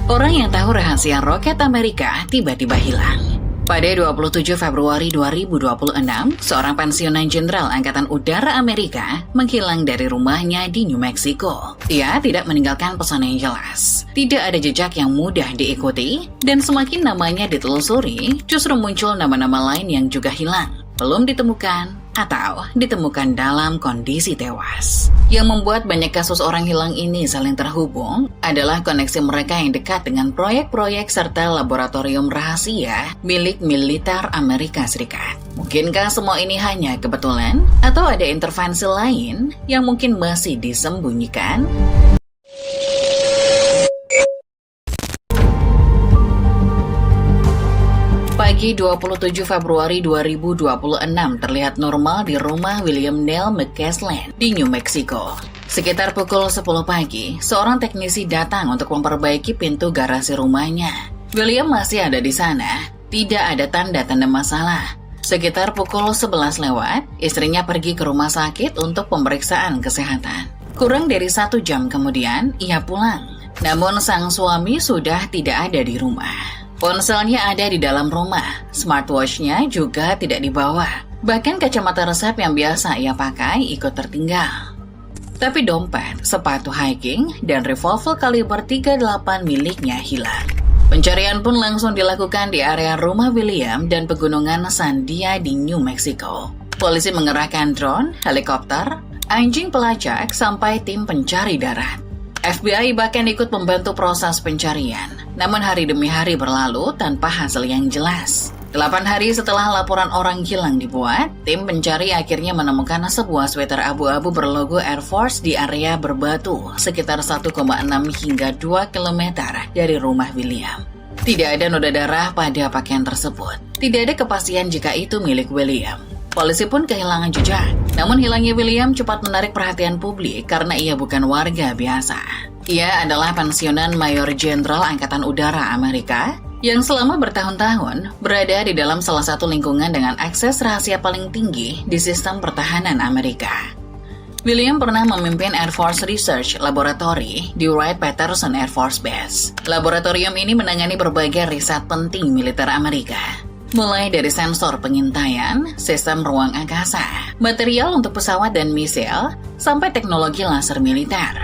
Orang yang tahu rahasia roket Amerika tiba-tiba hilang. Pada 27 Februari 2026, seorang pensiunan jenderal Angkatan Udara Amerika menghilang dari rumahnya di New Mexico. Ia tidak meninggalkan pesan yang jelas. Tidak ada jejak yang mudah diikuti, dan semakin namanya ditelusuri, justru muncul nama-nama lain yang juga hilang, belum ditemukan, atau ditemukan dalam kondisi tewas. Yang membuat banyak kasus orang hilang ini saling terhubung adalah koneksi mereka yang dekat dengan proyek-proyek serta laboratorium rahasia milik militer Amerika Serikat. Mungkinkah semua ini hanya kebetulan? Atau ada intervensi lain yang mungkin masih disembunyikan? Pagi 27 Februari 2026 terlihat normal di rumah William Neil McCaslin di New Mexico. Sekitar pukul 10 pagi, seorang teknisi datang untuk memperbaiki pintu garasi rumahnya. William masih ada di sana, tidak ada tanda-tanda masalah. Sekitar pukul 11 lewat, istrinya pergi ke rumah sakit untuk pemeriksaan kesehatan. Kurang dari 1 jam kemudian, ia pulang. Namun sang suami sudah tidak ada di rumah. Ponselnya ada di dalam rumah, smartwatch-nya juga tidak dibawa. Bahkan kacamata resep yang biasa ia pakai ikut tertinggal. Tapi dompet, sepatu hiking, dan revolver kaliber 38 miliknya hilang. Pencarian pun langsung dilakukan di area rumah William dan pegunungan Sandia di New Mexico. Polisi mengerahkan drone, helikopter, anjing pelacak, sampai tim pencari darat. FBI bahkan ikut membantu proses pencarian. Namun hari demi hari berlalu tanpa hasil yang jelas. 8 hari setelah laporan orang hilang dibuat, tim pencari akhirnya menemukan sebuah sweater abu-abu berlogo Air Force di area berbatu sekitar 1,6 hingga 2 km dari rumah William. Tidak ada noda darah pada pakaian tersebut. Tidak ada kepastian jika itu milik William. Polisi pun kehilangan jejak. Namun hilangnya William cepat menarik perhatian publik karena ia bukan warga biasa. Ia adalah pensiunan Mayor Jenderal Angkatan Udara Amerika yang selama bertahun-tahun berada di dalam salah satu lingkungan dengan akses rahasia paling tinggi di sistem pertahanan Amerika. William pernah memimpin Air Force Research Laboratory di Wright-Patterson Air Force Base. Laboratorium ini menangani berbagai riset penting militer Amerika. Mulai dari sensor pengintaian, sistem ruang angkasa, material untuk pesawat dan misil, sampai teknologi laser militer.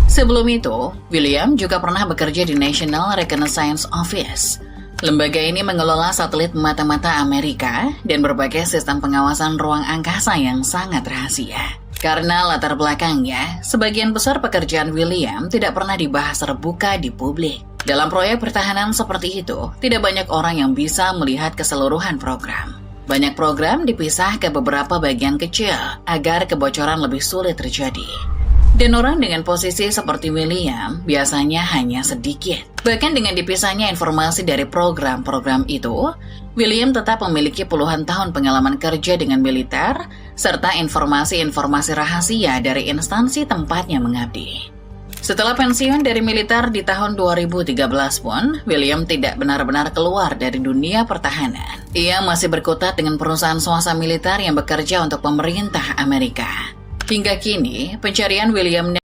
Sebelum itu, William juga pernah bekerja di National Reconnaissance Office. Lembaga ini mengelola satelit mata-mata Amerika dan berbagai sistem pengawasan ruang angkasa yang sangat rahasia. Karena latar belakangnya, sebagian besar pekerjaan William tidak pernah dibahas terbuka di publik. Dalam proyek pertahanan seperti itu, tidak banyak orang yang bisa melihat keseluruhan program. Banyak program dipisah ke beberapa bagian kecil agar kebocoran lebih sulit terjadi. Dan orang dengan posisi seperti William biasanya hanya sedikit. Bahkan dengan dipisahnya informasi dari program-program itu, William tetap memiliki puluhan tahun pengalaman kerja dengan militer, serta informasi-informasi rahasia dari instansi tempatnya mengabdi. Setelah pensiun dari militer di tahun 2013 pun, William tidak benar-benar keluar dari dunia pertahanan. Ia masih berkutat dengan perusahaan swasta militer yang bekerja untuk pemerintah Amerika. Hingga kini, pencarian William